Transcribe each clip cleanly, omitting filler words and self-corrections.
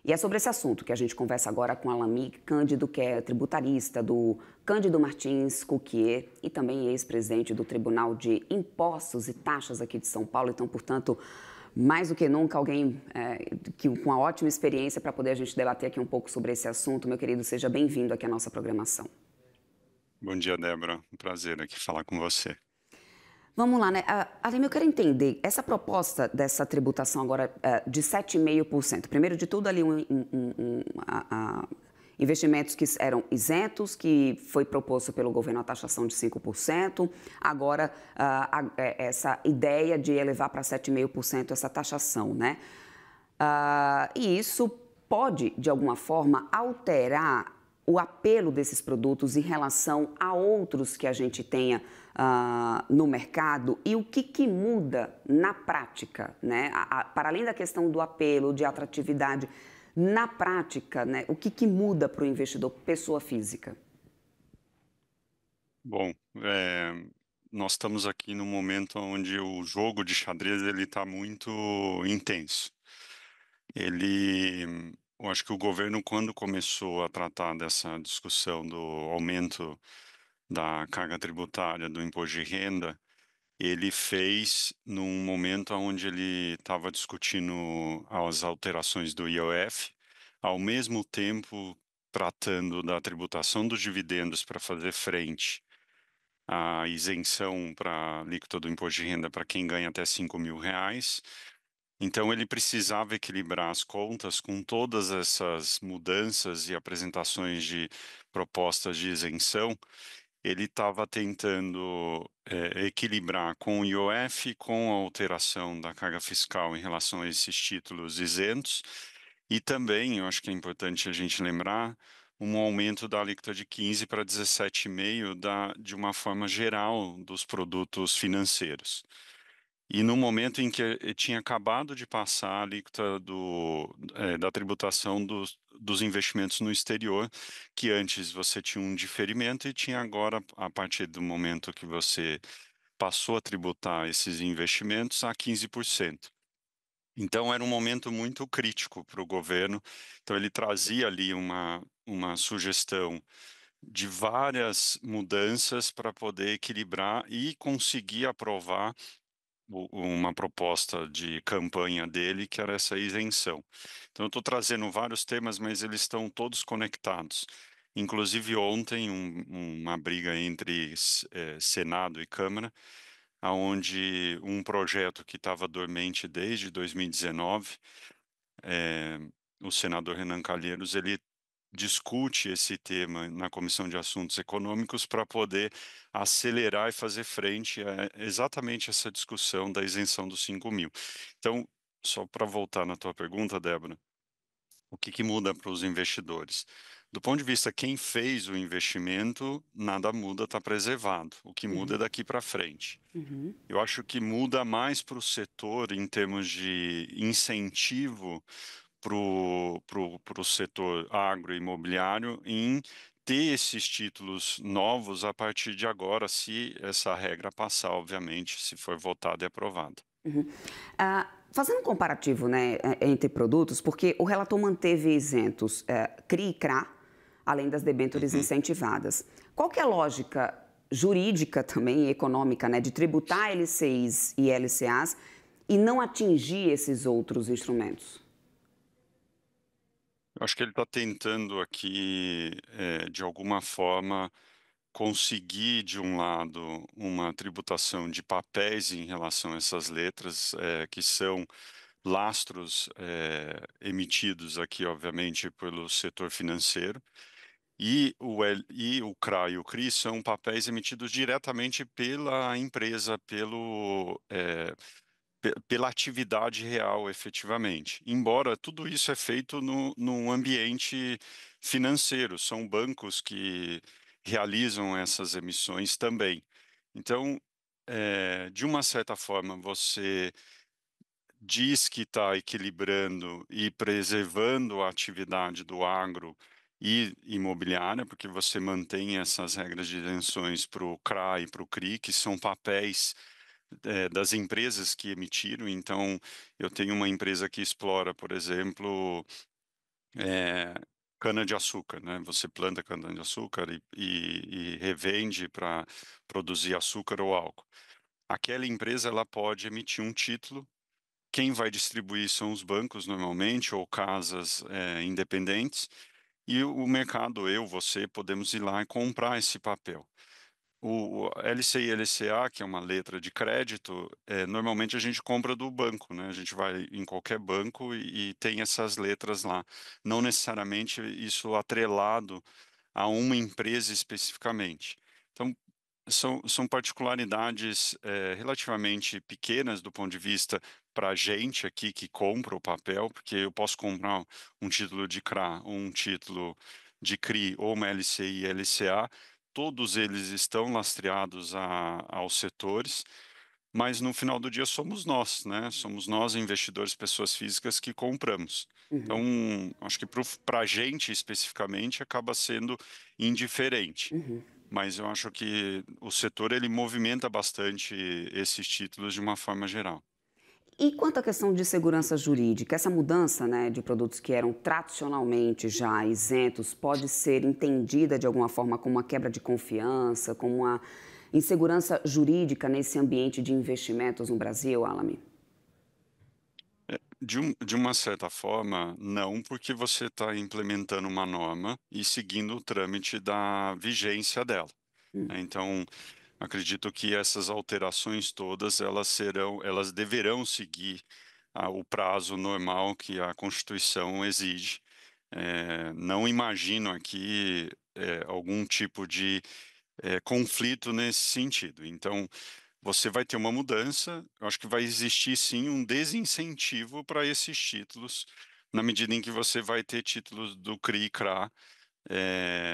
E é sobre esse assunto que a gente conversa agora com a Lami Cândido, que é tributarista do Cândido Martins Cuquier e também ex-presidente do Tribunal de Impostos e Taxas aqui de São Paulo. Então, portanto, mais do que nunca, alguém com uma ótima experiência para poder a gente debater aqui um pouco sobre esse assunto. Meu querido, seja bem-vindo aqui à nossa programação. Bom dia, Débora. Um prazer aqui falar com você. Vamos lá, né? Aline, eu quero entender essa proposta dessa tributação agora de 7,5%. Primeiro de tudo, ali investimentos que eram isentos, que foi proposto pelo governo a taxação de 5%. Agora, essa ideia de elevar para 7,5% essa taxação, né? E isso pode, de alguma forma, alterar o apelo desses produtos em relação a outros que a gente tenha no mercado e o que muda na prática, né? Para além da questão do apelo, de atratividade, na prática, né? O que muda para o investidor pessoa física? Bom, nós estamos aqui num momento onde o jogo de xadrez ele está muito intenso. Eu acho que o governo, quando começou a tratar dessa discussão do aumento da carga tributária do imposto de renda, ele fez num momento onde ele estava discutindo as alterações do IOF, ao mesmo tempo tratando da tributação dos dividendos para fazer frente à isenção para alíquota do imposto de renda para quem ganha até R$ 5.000. Então ele precisava equilibrar as contas com todas essas mudanças e apresentações de propostas de isenção. Ele estava tentando equilibrar com o IOF, com a alteração da carga fiscal em relação a esses títulos isentos, e também, eu acho que é importante a gente lembrar, um aumento da alíquota de 15 para 17,5 de uma forma geral dos produtos financeiros. E no momento em que tinha acabado de passar a alíquota da tributação dos investimentos no exterior, que antes você tinha um diferimento e tinha agora, a partir do momento que você passou a tributar esses investimentos, a 15%. Então era um momento muito crítico para o governo. Então ele trazia ali uma sugestão de várias mudanças para poder equilibrar e conseguir aprovar uma proposta de campanha dele, que era essa isenção. Então, eu estou trazendo vários temas, mas eles estão todos conectados. Inclusive, ontem, uma briga entre Senado e Câmara, onde um projeto que estava dormente desde 2019, o senador Renan Calheiros, ele discute esse tema na Comissão de Assuntos Econômicos para poder acelerar e fazer frente a exatamente essa discussão da isenção dos 5.000. Então, só para voltar na tua pergunta, Débora, o que muda para os investidores? Do ponto de vista quem fez o investimento, nada muda, está preservado. O que muda é daqui para frente. Eu acho que muda mais para o setor em termos de incentivo para o setor agroimobiliário em ter esses títulos novos a partir de agora, se essa regra passar, obviamente, se for votada e aprovada. Fazendo um comparativo, né, entre produtos, porque o relator manteve isentos CRI e CRA, além das debêntures Uhum. incentivadas. Qual que é a lógica jurídica também e econômica, né, de tributar LCIs e LCAs e não atingir esses outros instrumentos? Eu acho que ele está tentando aqui, de alguma forma, conseguir, de um lado, uma tributação de papéis em relação a essas letras, que são lastros emitidos aqui, obviamente, pelo setor financeiro, e o CRA e o CRI são papéis emitidos diretamente pela empresa, pela atividade real, efetivamente. Embora tudo isso é feito no ambiente financeiro, são bancos que realizam essas emissões também. Então, de uma certa forma, você diz que está equilibrando e preservando a atividade do agro e imobiliária, porque você mantém essas regras de isenções para o CRA e para o CRI, que são papéis das empresas que emitiram. Então, eu tenho uma empresa que explora, por exemplo, eh, cana-de-açúcar, né, você planta cana-de-açúcar e revende para produzir açúcar ou álcool. Aquela empresa ela pode emitir um título, quem vai distribuir são os bancos normalmente ou casas, independentes, e o mercado, eu, você, podemos ir lá e comprar esse papel. O LCI e LCA, que é uma letra de crédito, normalmente a gente compra do banco, né, a gente vai em qualquer banco e tem essas letras lá. Não necessariamente isso atrelado a uma empresa especificamente. Então, são particularidades, relativamente pequenas do ponto de vista para a gente aqui que compra o papel, porque eu posso comprar um título de CRA ou um título de CRI ou uma LCI e LCA, todos eles estão lastreados aos setores, mas no final do dia somos nós, né, somos nós investidores, pessoas físicas que compramos. Então, Uhum, acho que para a gente especificamente acaba sendo indiferente. uhum. Mas eu acho que o setor ele movimenta bastante esses títulos de uma forma geral. E quanto à questão de segurança jurídica, essa mudança, né, de produtos que eram tradicionalmente já isentos pode ser entendida de alguma forma como uma quebra de confiança, como uma insegurança jurídica nesse ambiente de investimentos no Brasil, Alami? De uma certa forma, não, porque você está implementando uma norma e seguindo o trâmite da vigência dela, Hum, né. Então, acredito que essas alterações todas elas deverão seguir o prazo normal que a Constituição exige. Não imagino aqui, algum tipo de conflito nesse sentido. Então, você vai ter uma mudança, eu acho que vai existir sim um desincentivo para esses títulos, na medida em que você vai ter títulos do CRI e CRA,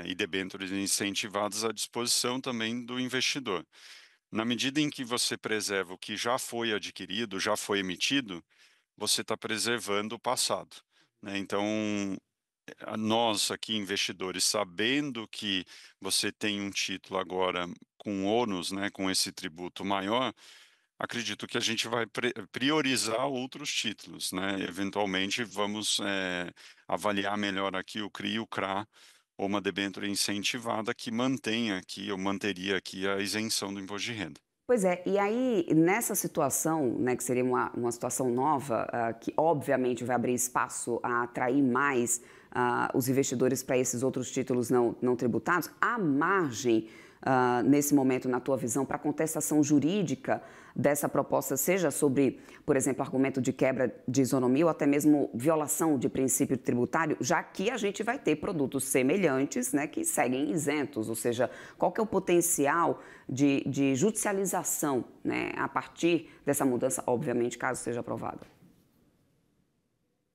e debêntures incentivadas à disposição também do investidor. Na medida em que você preserva o que já foi adquirido, já foi emitido, você está preservando o passado, né. Então, nós aqui investidores, sabendo que você tem um título agora com ônus, né, com esse tributo maior, acredito que a gente vai priorizar outros títulos, né, eventualmente vamos, avaliar melhor aqui o CRI e o CRA, ou uma debênture incentivada que mantenha aqui ou manteria aqui a isenção do imposto de renda. Pois é, e aí nessa situação, né, que seria uma situação nova, que obviamente vai abrir espaço a atrair mais os investidores para esses outros títulos não tributados, há margem nesse momento, na tua visão, para contestação jurídica dessa proposta, seja sobre, por exemplo, argumento de quebra de isonomia ou até mesmo violação de princípio tributário, já que a gente vai ter produtos semelhantes, né, que seguem isentos, ou seja, qual que é o potencial de judicialização, né, a partir dessa mudança, obviamente, caso seja aprovada?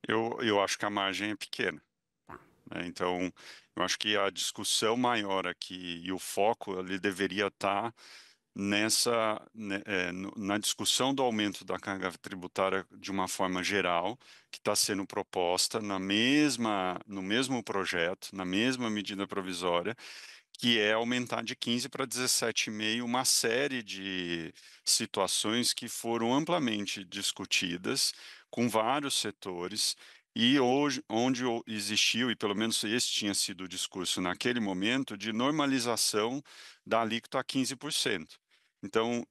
Eu acho que a margem é pequena, Tá. né, então, eu acho que a discussão maior aqui e o foco ele deveria estar nessa, né, na discussão do aumento da carga tributária de uma forma geral, que está sendo proposta no mesmo projeto, na mesma medida provisória, que é aumentar de 15 para 17,5 uma série de situações que foram amplamente discutidas com vários setores e hoje onde existiu, e pelo menos esse tinha sido o discurso naquele momento, de normalização da alíquota a 15%. Então,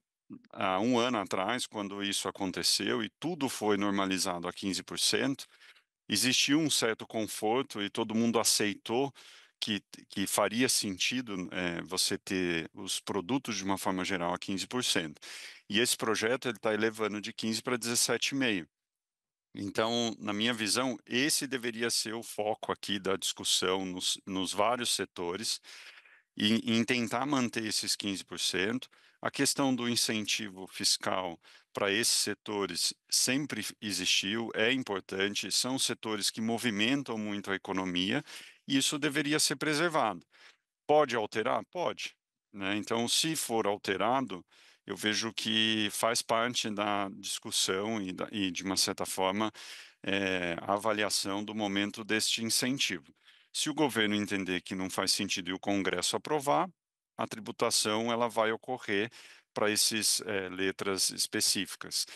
há um ano atrás, quando isso aconteceu e tudo foi normalizado a 15%, existiu um certo conforto e todo mundo aceitou que faria sentido, você ter os produtos de uma forma geral a 15%. E esse projeto ele está elevando de 15 para 17,5. Então, na minha visão, esse deveria ser o foco aqui da discussão nos vários setores, e em tentar manter esses 15%. A questão do incentivo fiscal para esses setores sempre existiu, é importante, são setores que movimentam muito a economia, e isso deveria ser preservado. Pode alterar? Pode, né. Então, se for alterado, eu vejo que faz parte da discussão e de uma certa forma, a avaliação do momento deste incentivo. Se o governo entender que não faz sentido e o Congresso aprovar, a tributação ela vai ocorrer para esses letras específicas.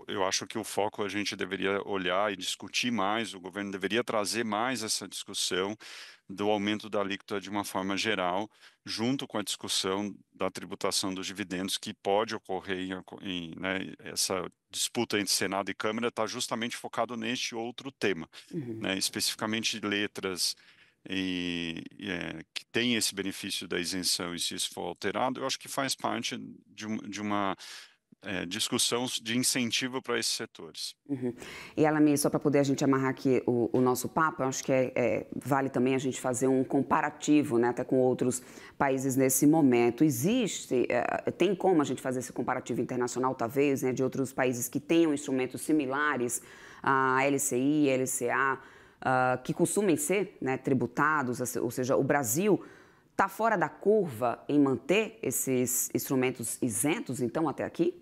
Eu acho que o foco a gente deveria olhar e discutir mais, o governo deveria trazer mais essa discussão do aumento da alíquota de uma forma geral, junto com a discussão da tributação dos dividendos que pode ocorrer né, essa disputa entre Senado e Câmara está justamente focado neste outro tema, né, especificamente letras que tem esse benefício da isenção, e se isso for alterado, eu acho que faz parte de uma discussão de incentivo para esses setores. E, Alami, só para poder a gente amarrar aqui o nosso papo, eu acho que vale também a gente fazer um comparativo, né, até com outros países nesse momento. Tem como a gente fazer esse comparativo internacional, talvez, né, de outros países que tenham instrumentos similares à LCI, LCA, que costumem ser, né, tributados, ou seja, o Brasil está fora da curva em manter esses instrumentos isentos, então, até aqui?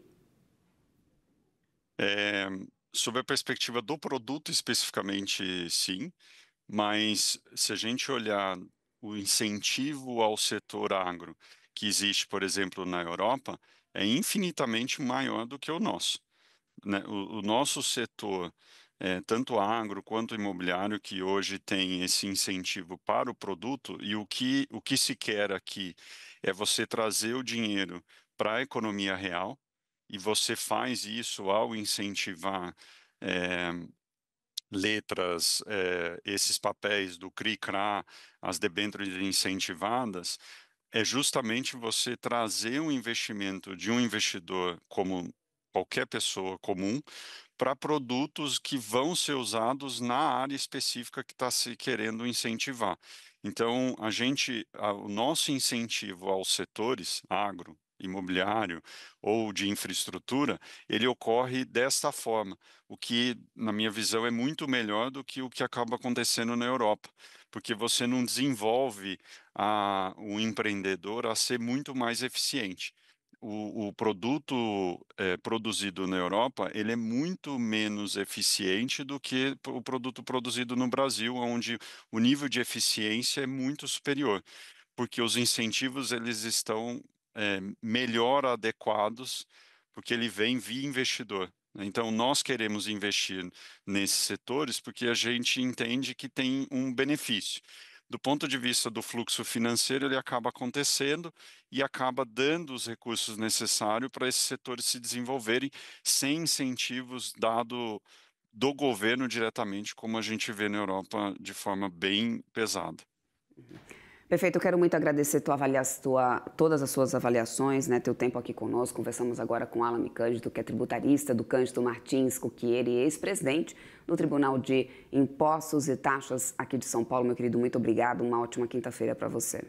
Sob a perspectiva do produto especificamente, sim, mas se a gente olhar o incentivo ao setor agro que existe, por exemplo, na Europa, é infinitamente maior do que o nosso, né? O nosso setor, tanto agro quanto imobiliário, que hoje tem esse incentivo para o produto, e o que se quer aqui é você trazer o dinheiro para a economia real, e você faz isso ao incentivar letras, esses papéis do CRI-CRA, as debêntures incentivadas, é justamente você trazer um investimento de um investidor como qualquer pessoa comum para produtos que vão ser usados na área específica que está se querendo incentivar. Então, o nosso incentivo aos setores agro, imobiliário ou de infraestrutura, ele ocorre desta forma, o que, na minha visão, é muito melhor do que o que acaba acontecendo na Europa, porque você não desenvolve o empreendedor a ser muito mais eficiente. O produto produzido na Europa, ele é muito menos eficiente do que o produto produzido no Brasil, onde o nível de eficiência é muito superior, porque os incentivos eles estão melhor adequados, porque ele vem via investidor, né? Então, nós queremos investir nesses setores porque a gente entende que tem um benefício. Do ponto de vista do fluxo financeiro, ele acaba acontecendo e acaba dando os recursos necessários para esses setores se desenvolverem sem incentivos dado do governo diretamente, como a gente vê na Europa de forma bem pesada. Perfeito, eu quero muito agradecer todas as suas avaliações, né, teu tempo aqui conosco. Conversamos agora com Alami Cândido, que é tributarista do Cândido Martins Cucchieri, ex-presidente do Tribunal de Impostos e Taxas aqui de São Paulo. Meu querido, muito obrigado, uma ótima quinta-feira para você.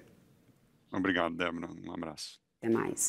Obrigado, Débora. Um abraço. Até mais.